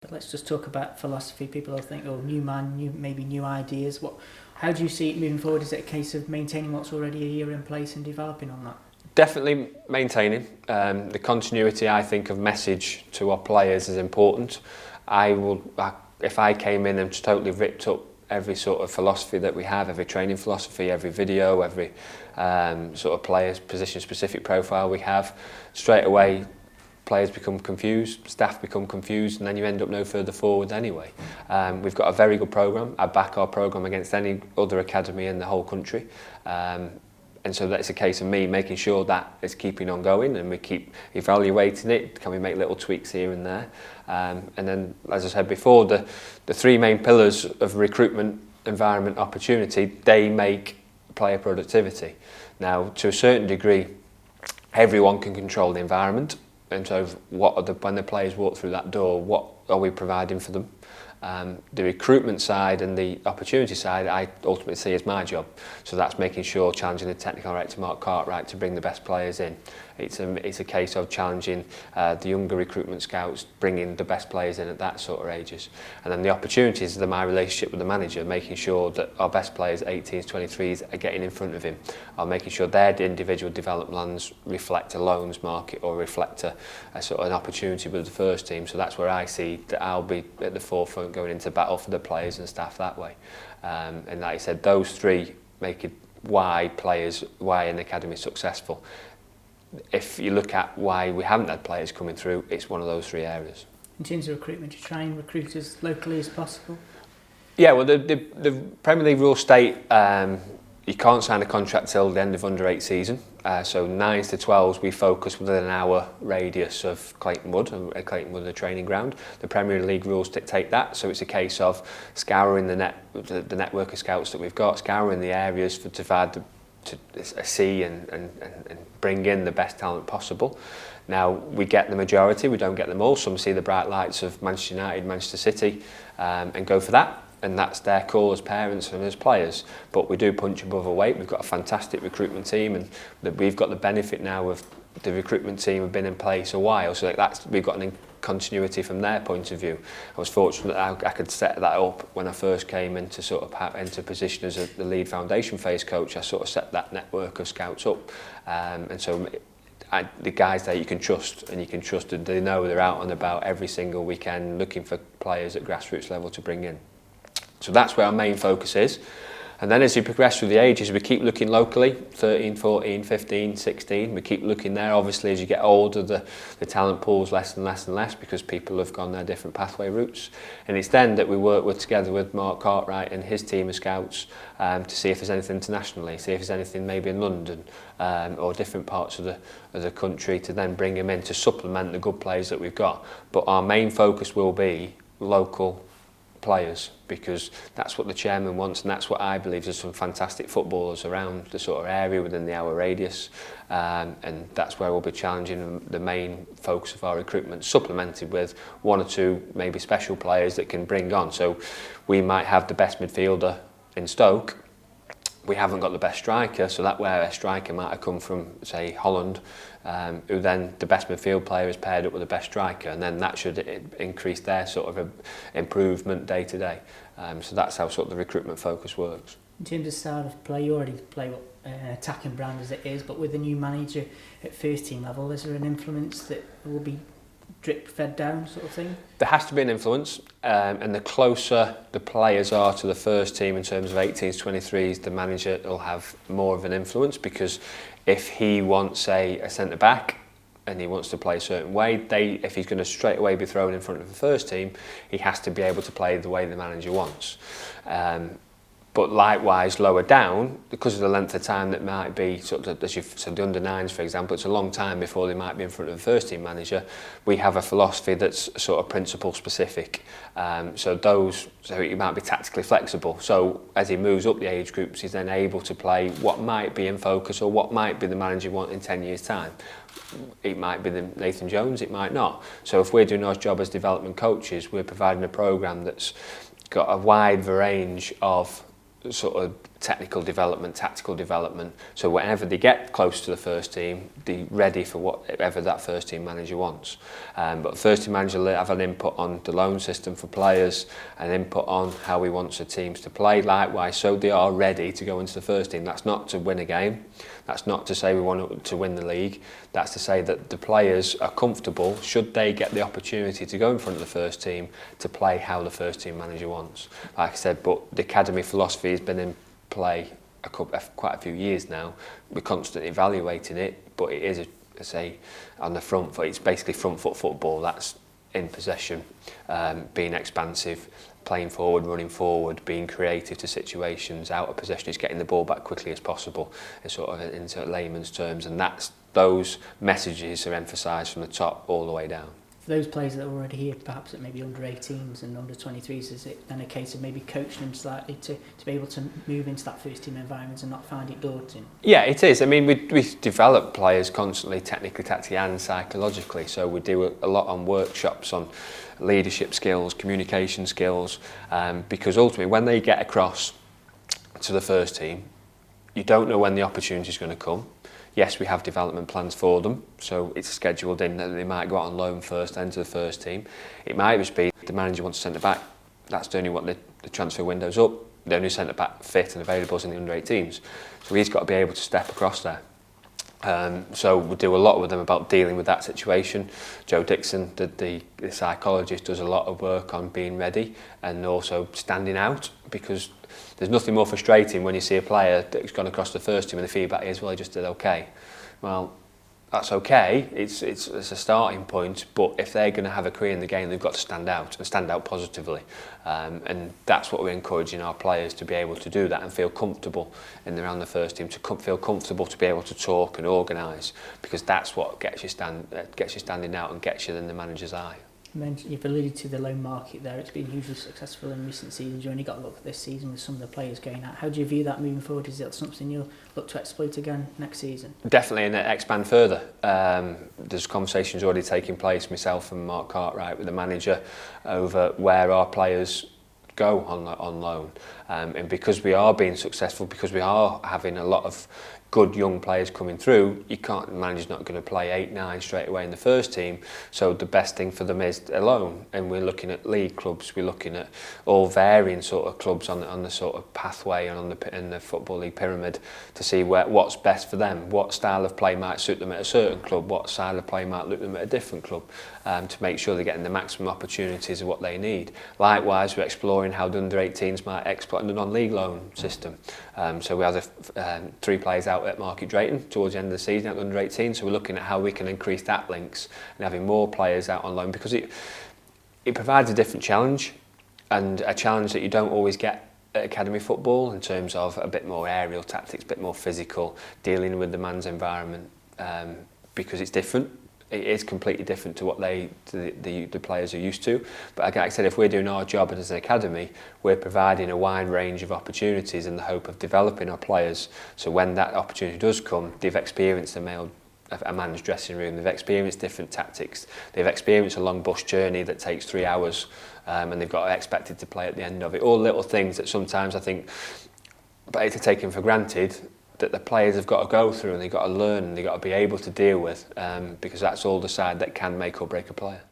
But let's just talk about philosophy. People will think, oh, new man, maybe new ideas. How do you see it moving forward? Is it a case of maintaining what's already a year in place and developing on that? Definitely maintaining. The continuity, I think, of message to our players is important. If I came in and just totally ripped up every sort of philosophy that we have, every training philosophy, every video, every sort of player's position-specific profile we have, straight away players become confused, staff become confused, and then you end up no further forward anyway. We've got a very good programme. I back our programme against any other academy in the whole country. And so that's a case of me making sure that is keeping on going and we keep evaluating it. Can we make little tweaks here and there? And then, as I said before, the three main pillars of recruitment, environment, opportunity, they make player productivity. Now, to a certain degree, everyone can control the environment. And so when the players walk through that door, what are we providing for them? The recruitment side and the opportunity side I ultimately see as my job. So that's making sure, challenging the technical director Mark Cartwright to bring the best players in. It's a case of challenging the younger recruitment scouts, bringing the best players in at that sort of ages. And then the opportunities are my relationship with the manager, making sure that our best players, 18s, 23s, are getting in front of him, or making sure their individual development plans reflect a loans market or reflect a sort of an opportunity with the first team. So that's where I see that I'll be at the forefront going into battle for the players and staff that way. And like I said, those three make it why an academy is successful. If you look at why we haven't had players coming through, it's one of those three areas. In terms of recruitment, you try and recruit as locally as possible? Yeah, well, the Premier League rules state you can't sign a contract till the end of under-8 season. So 9s to 12s, we focus within an hour radius of Clayton Wood, and Clayton Wood, the training ground. The Premier League rules dictate that, so it's a case of scouring the network of scouts that we've got, scouring the areas to see and bring in the best talent possible. Now, we get the majority, we don't get them all. Some see the bright lights of Manchester United, Manchester City, and go for that. And that's their call as parents and as players. But we do punch above our weight. We've got a fantastic recruitment team, and we've got the benefit now of the recruitment team have been in place a while. So we've got an continuity from their point of view. I was fortunate that I could set that up when I first came into enter position as the lead foundation phase coach. I sort of set that network of scouts up, and so the guys there you can trust, and they know they're out and about every single weekend looking for players at grassroots level to bring in. So that's where our main focus is. And then as you progress through the ages, we keep looking locally, 13, 14, 15, 16. We keep looking there. Obviously, as you get older, the talent pool's less and less and less because people have gone their different pathway routes. And it's then that we work together with Mark Cartwright and his team of scouts to see if there's anything internationally, see if there's anything maybe in London or different parts of the country to then bring them in to supplement the good players that we've got. But our main focus will be local players, because that's what the chairman wants, and that's what I believe. There's some fantastic footballers around the sort of area within the hour radius, and that's where we'll be challenging the main focus of our recruitment, supplemented with one or two maybe special players that can bring on. So we might have the best midfielder in Stoke, we haven't got the best striker, so that where a striker might have come from, say, Holland, who then the best midfield player is paired up with the best striker, and then that should increase their sort of improvement day to day. So that's how sort of the recruitment focus works. In terms of style of play, you already play an attacking brand as it is, but with a new manager at first team level, is there an influence that will be drip fed down sort of thing? There has to be an influence, and the closer the players are to the first team in terms of 18s, 23s, the manager will have more of an influence, because if he wants, say, a centre back and he wants to play a certain way, if he's going to straight away be thrown in front of the first team, he has to be able to play the way the manager wants. But likewise, lower down, because of the length of time that might be, sort of, as you've said, the under-9s, for example, it's a long time before they might be in front of the first-team manager. We have a philosophy that's sort of principle-specific. So he might be tactically flexible. So as he moves up the age groups, he's then able to play what might be in focus or what might be the manager want in 10 years' time. It might be the Nathan Jones, it might not. So if we're doing our job as development coaches, we're providing a programme that's got a wide range of sort of technical development, tactical development. So whenever they get close to the first team, they're ready for whatever that first team manager wants. But the first team manager will have an input on the loan system for players, an input on how he wants the teams to play likewise, so they are ready to go into the first team. That's not to win a game. That's not to say we want to win the league. That's to say that the players are comfortable, should they get the opportunity to go in front of the first team, to play how the first team manager wants. Like I said, but the academy philosophy has been in play quite a few years now. We're constantly evaluating it, but it is, I say, on the front foot. It's basically front foot football. That's in possession, being expansive, playing forward, running forward, being creative to situations, out of possession, is getting the ball back quickly as possible, in sort of layman's terms, and those messages are emphasised from the top all the way down. For those players that are already here, perhaps at maybe under 18s and under 23s, is it then a case of maybe coaching them slightly to be able to move into that first team environment and not find it daunting? Yeah, it is. I mean, we develop players constantly, technically, tactically and psychologically. So we do a lot on workshops on leadership skills, communication skills, because ultimately when they get across to the first team, you don't know when the opportunity is going to come. Yes, we have development plans for them, so it's scheduled in that they might go out on loan first, enter the first team. It might just be the manager wants to centre back. That's the only what the transfer window's up. The only centre back fit and available is in the under 18s. So he's got to be able to step across there. So we do a lot with them about dealing with that situation. Joe Dixon, the psychologist, does a lot of work on being ready and also standing out, because there's nothing more frustrating when you see a player that's gone across the first team and the feedback is, well, he just did okay. Well, that's okay, it's a starting point, but if they're going to have a career in the game, they've got to stand out and stand out positively. And that's what we're encouraging our players to be able to do, that and feel comfortable in and around the first team, to feel comfortable to be able to talk and organise, because that's what gets you standing out and gets you in the manager's eye. You've alluded to the loan market there. It's been hugely successful in recent seasons. You only got a look at this season with some of the players going out. How do you view that moving forward? Is that something you'll look to exploit again next season? Definitely, and expand further. There's conversations already taking place, myself and Mark Cartwright with the manager, over where our players go on loan. And because we are being successful, because we are having a lot of good young players coming through, the manager's not going to play 8-9 straight away in the first team, so the best thing for them is a loan. And we're looking at league clubs, we're looking at all varying sort of clubs on the sort of pathway and in the Football League pyramid, to see what's best for them, what style of play might suit them at a certain club, what style of play might suit them at a different club, to make sure they're getting the maximum opportunities of what they need. Likewise, we're exploring how the under 18s might exploit the non-league loan system. So we have 3 players out at Market Drayton towards the end of the season at under 18, so we're looking at how we can increase that links and having more players out on loan, because it provides a different challenge, and a challenge that you don't always get at academy football, in terms of a bit more aerial tactics, a bit more physical, dealing with the man's environment, because it's different. It is completely different to what the players are used to. But like I said, if we're doing our job as an academy, we're providing a wide range of opportunities in the hope of developing our players. So when that opportunity does come, they've experienced a man's dressing room, they've experienced different tactics, they've experienced a long bus journey that takes 3 hours, and they've got expected to play at the end of it. All little things that sometimes I think better taken for granted, that the players have got to go through, and they've got to learn, and they've got to be able to deal with, because that's all the side that can make or break a player.